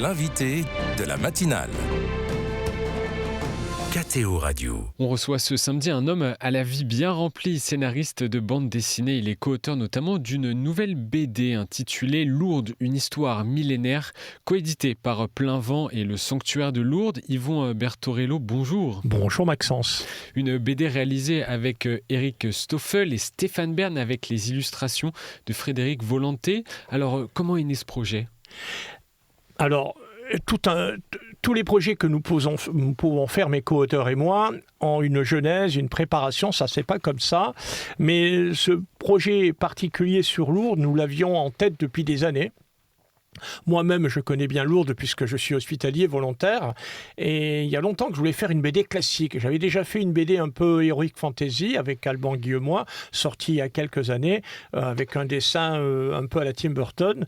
l'invité de la matinale. KTO Radio. On reçoit ce samedi un homme à la vie bien remplie, scénariste de bande dessinée. Il est co-auteur notamment d'une nouvelle BD intitulée Lourdes, une histoire millénaire, coéditée par Plein Vent et le Sanctuaire de Lourdes. Yvon Bertorello, bonjour. Bonjour Maxence. Une BD réalisée avec Eric Stoffel et Stéphane Bern avec les illustrations de Frédéric Volanté. Alors, comment est né ce projet ? Alors, tous les projets que nous pouvons faire, mes co-auteurs et moi, ont une genèse, une préparation, ça c'est pas comme ça. Mais ce projet particulier sur Lourdes, nous l'avions en tête depuis des années. Moi-même, je connais bien Lourdes puisque je suis hospitalier volontaire et il y a longtemps que je voulais faire une BD classique. J'avais déjà fait une BD un peu heroic fantasy avec Alban Guillemois, sortie il y a quelques années, avec un dessin un peu à la Tim Burton.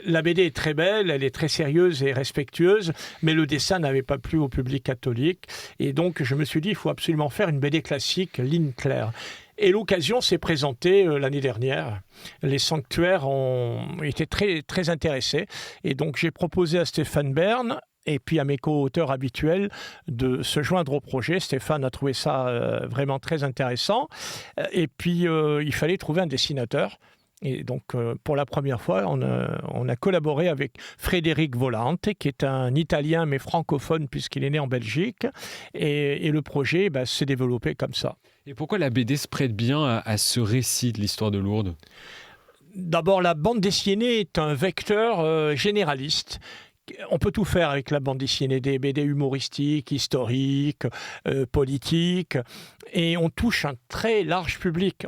La BD est très belle, elle est très sérieuse et respectueuse, mais le dessin n'avait pas plu au public catholique. Et donc, je me suis dit, il faut absolument faire une BD classique, ligne claire. Et l'occasion s'est présentée l'année dernière. Les sanctuaires ont été très, très intéressés. Et donc, j'ai proposé à Stéphane Bern et puis à mes co-auteurs habituels de se joindre au projet. Stéphane a trouvé ça vraiment très intéressant. Et puis, il fallait trouver un dessinateur. Et donc, pour la première fois, on a collaboré avec Frédéric Volante, qui est un Italien, mais francophone, puisqu'il est né en Belgique. Et le projet s'est développé comme ça. Et pourquoi la BD se prête bien à ce récit de l'histoire de Lourdes ? D'abord, la bande dessinée est un vecteur généraliste. On peut tout faire avec la bande dessinée, des BD humoristiques, historiques, politiques, et on touche un très large public.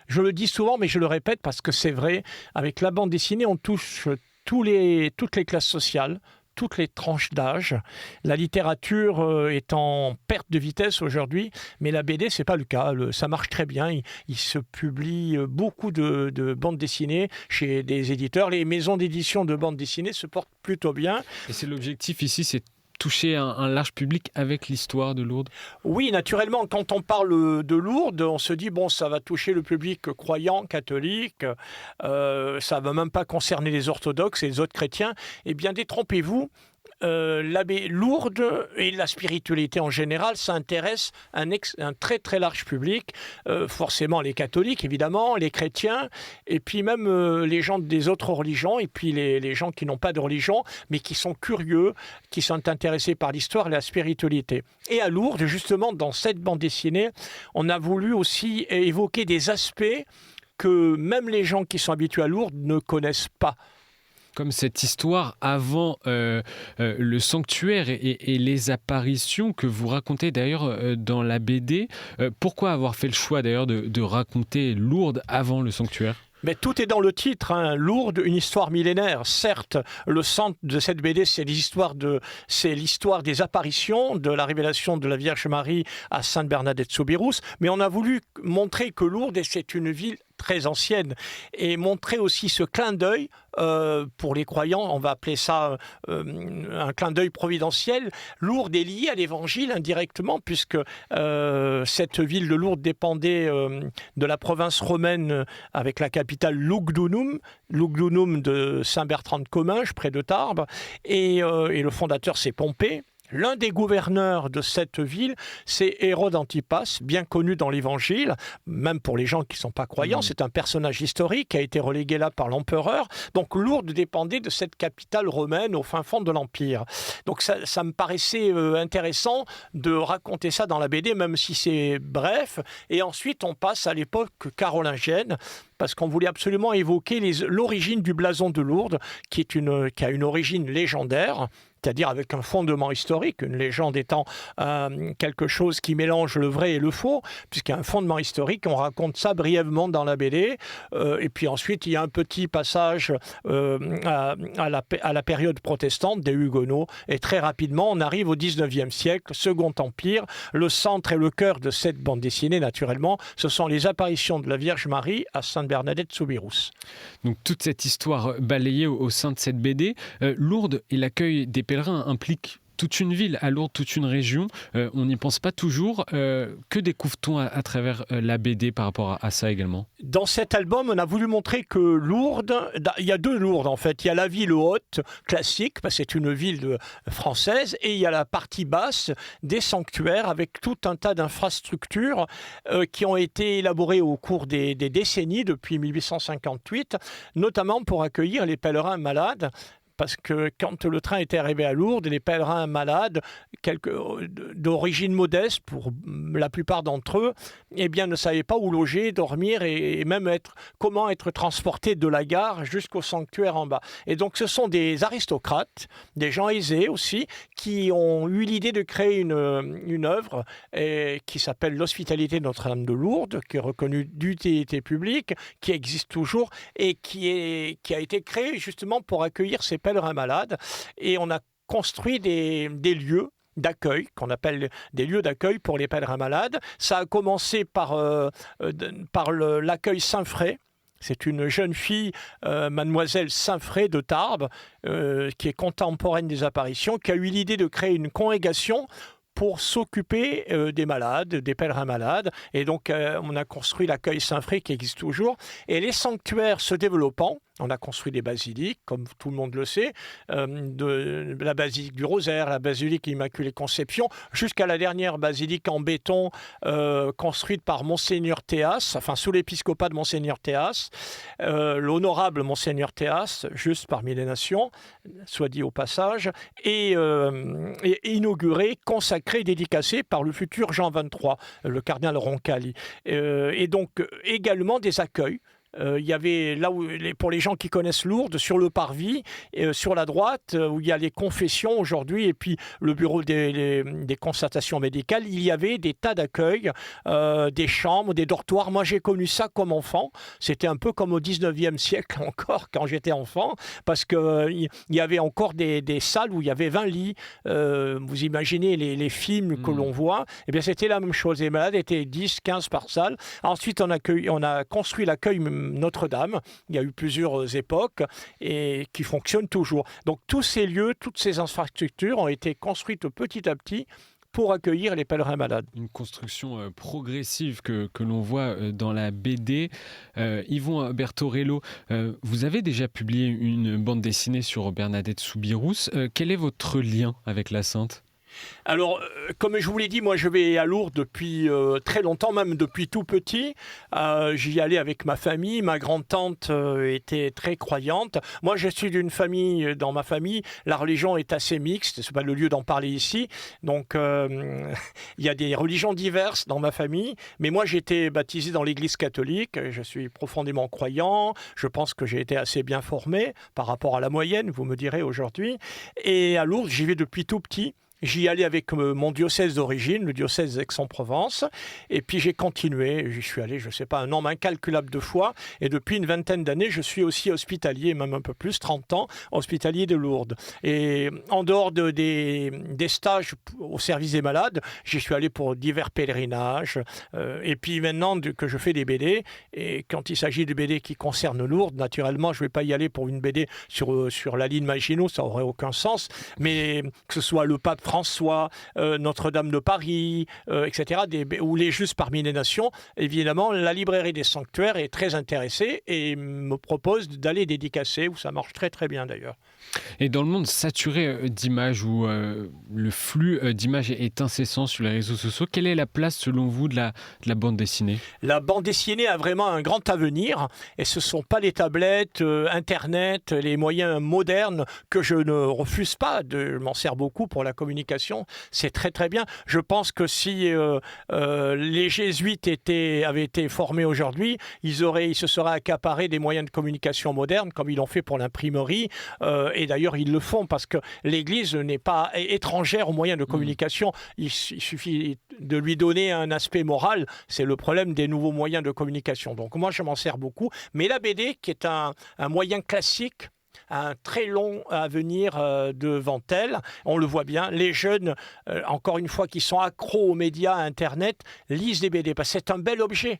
Je le dis souvent, mais je le répète parce que c'est vrai, avec la bande dessinée, on touche toutes les classes sociales, toutes les tranches d'âge. La littérature est en perte de vitesse aujourd'hui, mais la BD, c'est pas le cas. Ça marche très bien. Il se publie beaucoup de bandes dessinées chez des éditeurs. Les maisons d'édition de bandes dessinées se portent plutôt bien. Et c'est l'objectif ici, c'est toucher un large public avec l'histoire de Lourdes ? Oui, naturellement, quand on parle de Lourdes, on se dit, ça va toucher le public croyant, catholique, ça ne va même pas concerner les orthodoxes et les autres chrétiens. Eh bien, détrompez-vous, l'abbé Lourdes et la spiritualité en général, ça intéresse un très très large public, forcément les catholiques évidemment, les chrétiens, et puis même les gens des autres religions, et puis les gens qui n'ont pas de religion, mais qui sont curieux, qui sont intéressés par l'histoire et la spiritualité. Et à Lourdes, justement, dans cette bande dessinée, on a voulu aussi évoquer des aspects que même les gens qui sont habitués à Lourdes ne connaissent pas. Comme cette histoire avant le sanctuaire et les apparitions que vous racontez d'ailleurs dans la BD. Pourquoi avoir fait le choix d'ailleurs de raconter Lourdes avant le sanctuaire ? Mais tout est dans le titre, Lourdes, une histoire millénaire. Certes, le centre de cette BD, c'est l'histoire des apparitions, de la révélation de la Vierge Marie à Sainte Bernadette Soubirous, mais on a voulu montrer que Lourdes, c'est une ville très ancienne, et montrer aussi ce clin d'œil pour les croyants, on va appeler ça un clin d'œil providentiel. Lourdes est liée à l'Évangile indirectement, puisque cette ville de Lourdes dépendait de la province romaine avec la capitale Lugdunum de Saint-Bertrand de Comminges, près de Tarbes, et le fondateur c'est Pompée. L'un des gouverneurs de cette ville, c'est Hérode Antipas, bien connu dans l'Évangile, même pour les gens qui ne sont pas croyants. C'est un personnage historique qui a été relégué là par l'empereur. Donc Lourdes dépendait de cette capitale romaine au fin fond de l'Empire. Donc ça me paraissait intéressant de raconter ça dans la BD, même si c'est bref. Et ensuite, on passe à l'époque carolingienne, parce qu'on voulait absolument évoquer l'origine du blason de Lourdes, qui a une origine légendaire, c'est-à-dire avec un fondement historique, une légende étant quelque chose qui mélange le vrai et le faux, puisqu'il y a un fondement historique, on raconte ça brièvement dans la BD, et puis ensuite il y a un petit passage à la période protestante des Huguenots, et très rapidement on arrive au 19e siècle, Second Empire. Le centre et le cœur de cette bande dessinée, naturellement, ce sont les apparitions de la Vierge Marie à Sainte Bernadette Soubirous. Donc toute cette histoire balayée au sein de cette BD, Lourdes et l'accueil des pèlerins implique toute une ville, à Lourdes, toute une région. On n'y pense pas toujours. Que découvre-t-on à travers la BD par rapport à ça également ? Dans cet album, on a voulu montrer que Lourdes, il y a deux Lourdes en fait. Il y a la ville haute, classique, parce que c'est une ville française, et il y a la partie basse des sanctuaires avec tout un tas d'infrastructures qui ont été élaborées au cours des décennies depuis 1858, notamment pour accueillir les pèlerins malades. Parce que quand le train était arrivé à Lourdes, les pèlerins malades, d'origine modeste pour la plupart d'entre eux, eh bien, ne savaient pas où loger, dormir et même comment être transportés de la gare jusqu'au sanctuaire en bas. Et donc ce sont des aristocrates, des gens aisés aussi, qui ont eu l'idée de créer une œuvre qui s'appelle l'Hospitalité de Notre-Dame de Lourdes, qui est reconnue d'utilité publique, qui existe toujours et qui a été créée justement pour accueillir ces pèlerins malades. Et on a construit des lieux d'accueil, qu'on appelle des lieux d'accueil pour les pèlerins malades. Ça a commencé par l'accueil Saint-Fray. C'est une jeune fille, mademoiselle Saint-Fray de Tarbes, qui est contemporaine des apparitions, qui a eu l'idée de créer une congrégation pour s'occuper des malades, des pèlerins malades. Et donc, on a construit l'accueil Saint-Fray qui existe toujours. Et les sanctuaires se développant, on a construit des basiliques, comme tout le monde le sait, de la basilique du Rosaire, la basilique Immaculée Conception, jusqu'à la dernière basilique en béton construite par Monseigneur Théas, enfin sous l'épiscopat de Monseigneur Théas, l'honorable Monseigneur Théas, juste parmi les nations, soit dit au passage, et inaugurée, consacrée, dédicacée par le futur Jean XXIII, le cardinal Roncalli. Et donc également des accueils. Il y avait là où, pour les gens qui connaissent Lourdes, sur le parvis, sur la droite, où il y a les confessions aujourd'hui, et puis le bureau des constatations médicales, il y avait des tas d'accueils, des chambres, des dortoirs. Moi, j'ai connu ça comme enfant. C'était un peu comme au 19e siècle encore, quand j'étais enfant, parce qu'il y avait encore des salles où il y avait 20 lits. Vous imaginez les films que l'on voit. Eh bien, c'était la même chose. Les malades étaient 10, 15 par salle. Ensuite, on a construit l'accueil Notre-Dame. Il y a eu plusieurs époques et qui fonctionnent toujours. Donc tous ces lieux, toutes ces infrastructures ont été construites petit à petit pour accueillir les pèlerins malades. Une construction progressive que l'on voit dans la BD. Yvon Bertorello, vous avez déjà publié une bande dessinée sur Bernadette Soubirous. Quel est votre lien avec la Sainte ? Alors, comme je vous l'ai dit, moi je vais à Lourdes depuis très longtemps, même depuis tout petit. J'y allais avec ma famille. Ma grand-tante était très croyante. Moi, je suis d'une famille, dans ma famille, la religion est assez mixte. Ce n'est pas le lieu d'en parler ici. Donc, il y a des religions diverses dans ma famille. Mais moi, j'ai été baptisé dans l'église catholique. Je suis profondément croyant. Je pense que j'ai été assez bien formé par rapport à la moyenne, vous me direz aujourd'hui. Et à Lourdes, j'y vais depuis tout petit. J'y allais avec mon diocèse d'origine, le diocèse d'Aix-en-Provence. Et puis j'ai continué. J'y suis allé, je ne sais pas, un nombre incalculable de fois. Et depuis une vingtaine d'années, je suis aussi hospitalier, même un peu plus, 30 ans, hospitalier de Lourdes. Et en dehors des stages au service des malades, j'y suis allé pour divers pèlerinages. Et puis maintenant que je fais des BD, et quand il s'agit de BD qui concernent Lourdes, naturellement, je ne vais pas y aller pour une BD sur la ligne Maginot, ça n'aurait aucun sens. Mais que ce soit le pape François, Notre-Dame de Paris, etc., ou les Justes parmi les nations, évidemment, la librairie des sanctuaires est très intéressée et me propose d'aller dédicacer, où ça marche très très bien d'ailleurs. Et dans le monde saturé d'images, où le flux d'images est incessant sur les réseaux sociaux, quelle est la place selon vous de la bande dessinée ? La bande dessinée a vraiment un grand avenir, et ce ne sont pas les tablettes, Internet, les moyens modernes que je ne refuse pas, je m'en sers beaucoup pour la communication, c'est très très bien. Je pense que si les jésuites avaient été formés aujourd'hui, ils se seraient accaparés des moyens de communication modernes, comme ils l'ont fait pour l'imprimerie, et d'ailleurs ils le font parce que l'Église n'est pas étrangère aux moyens de communication. Il suffit de lui donner un aspect moral. C'est le problème des nouveaux moyens de communication. Donc moi je m'en sers beaucoup, mais la BD qui est un moyen classique, un très long avenir devant elle. On le voit bien, les jeunes, encore une fois, qui sont accros aux médias, à Internet, lisent des BD, parce que c'est un bel objet.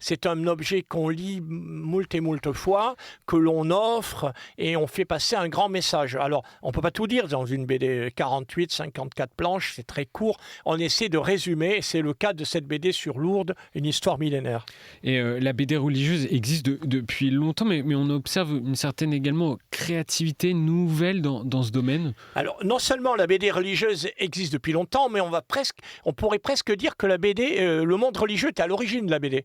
c'est un objet qu'on lit moult et moult fois, que l'on offre et on fait passer un grand message. Alors, on ne peut pas tout dire dans une BD 48, 54 planches, c'est très court. On essaie de résumer, et c'est le cas de cette BD sur Lourdes, une histoire millénaire. Et la BD religieuse existe depuis longtemps, mais on observe une certaine également créativité nouvelle dans ce domaine. Alors, non seulement la BD religieuse existe depuis longtemps, mais on pourrait presque dire que la BD, le monde religieux est à l'origine de la BD.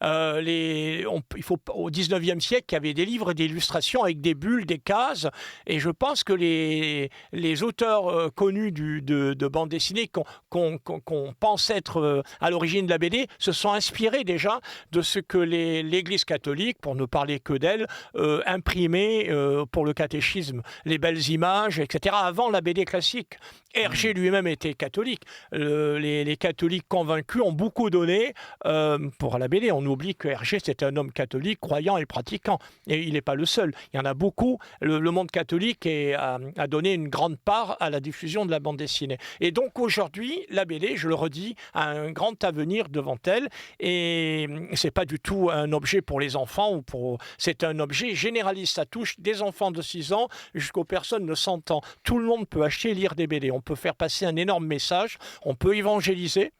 Il faut au 19e siècle, il y avait des livres d'illustrations avec des bulles, des cases, et je pense que les auteurs connus de bande dessinée qu'on pense être à l'origine de la BD se sont inspirés déjà de ce que l'Église catholique, pour ne parler que d'elle, imprimait pour le catéchisme, les belles images, etc., avant la BD classique. Hergé lui-même était catholique. Les catholiques convaincus ont beaucoup donné pour la BD. On oublie que Hergé, c'était un homme catholique, croyant et pratiquant. Et il n'est pas le seul. Il y en a beaucoup. Le monde catholique a donné une grande part à la diffusion de la bande dessinée. Et donc aujourd'hui, la BD, je le redis, a un grand avenir devant elle. Et ce n'est pas du tout un objet pour les enfants. C'est un objet généraliste. Ça touche des enfants de 6 ans jusqu'aux personnes de 100 ans. Tout le monde peut acheter et lire des BD. On peut faire passer un énorme message. On peut évangéliser.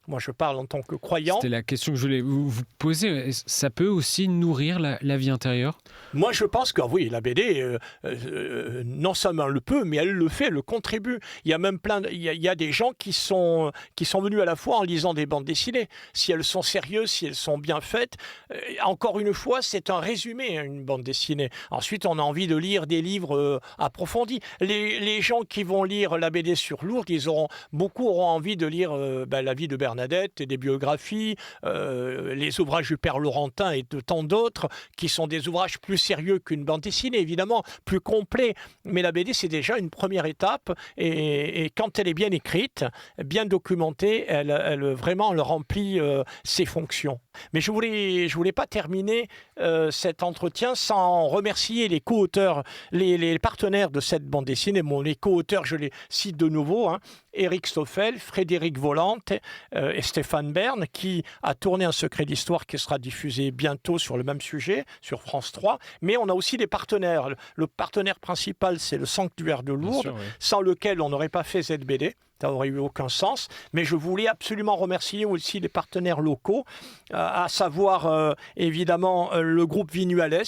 Moi, je parle en tant que croyant. C'était la question que je voulais vous poser. Ça peut aussi nourrir la vie intérieure ? Moi, je pense que oui, la BD, non seulement elle le peut, mais elle le fait, elle le contribue. Il y a même il y a des gens qui sont venus à la fois en lisant des bandes dessinées. Si elles sont sérieuses, si elles sont bien faites, encore une fois, c'est un résumé, une bande dessinée. Ensuite, on a envie de lire des livres approfondis. Les gens qui vont lire la BD sur Lourdes, beaucoup auront envie de lire la vie de Bernadette et des biographies, les ouvrages du Père Laurentin et de tant d'autres, qui sont des ouvrages plus sérieux qu'une bande dessinée, évidemment, plus complet. Mais la BD, c'est déjà une première étape. Et quand elle est bien écrite, bien documentée, vraiment, elle remplit ses fonctions. Mais je voulais pas terminer cet entretien sans remercier les co-auteurs, les partenaires de cette bande dessinée. Les co-auteurs, je les cite de nouveau, Éric Stoffel, Frédéric Volante et Stéphane Bern, qui a tourné Un secret d'histoire qui sera diffusé bientôt sur le même sujet, sur France 3. Mais on a aussi des partenaires. Le partenaire principal, c'est le Sanctuaire de Lourdes, sûr, oui, sans lequel on n'aurait pas fait cette BD. Ça n'aurait eu aucun sens. Mais je voulais absolument remercier aussi les partenaires locaux, à savoir évidemment le groupe Vinuales,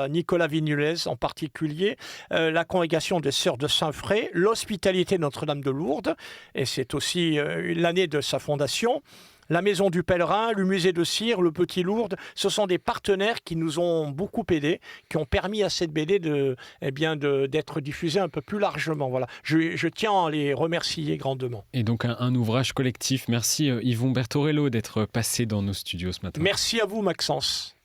Nicolas Vinuales en particulier, la congrégation des Sœurs de Saint-Fré, l'Hospitalité Notre-Dame de Lourdes, et c'est aussi l'année de sa fondation. La Maison du Pèlerin, le Musée de Cire, le Petit Lourdes, ce sont des partenaires qui nous ont beaucoup aidés, qui ont permis à cette BD d'être diffusée un peu plus largement. Voilà. Je tiens à les remercier grandement. Et donc un ouvrage collectif. Merci Yvon Bertorello d'être passé dans nos studios ce matin. Merci à vous Maxence.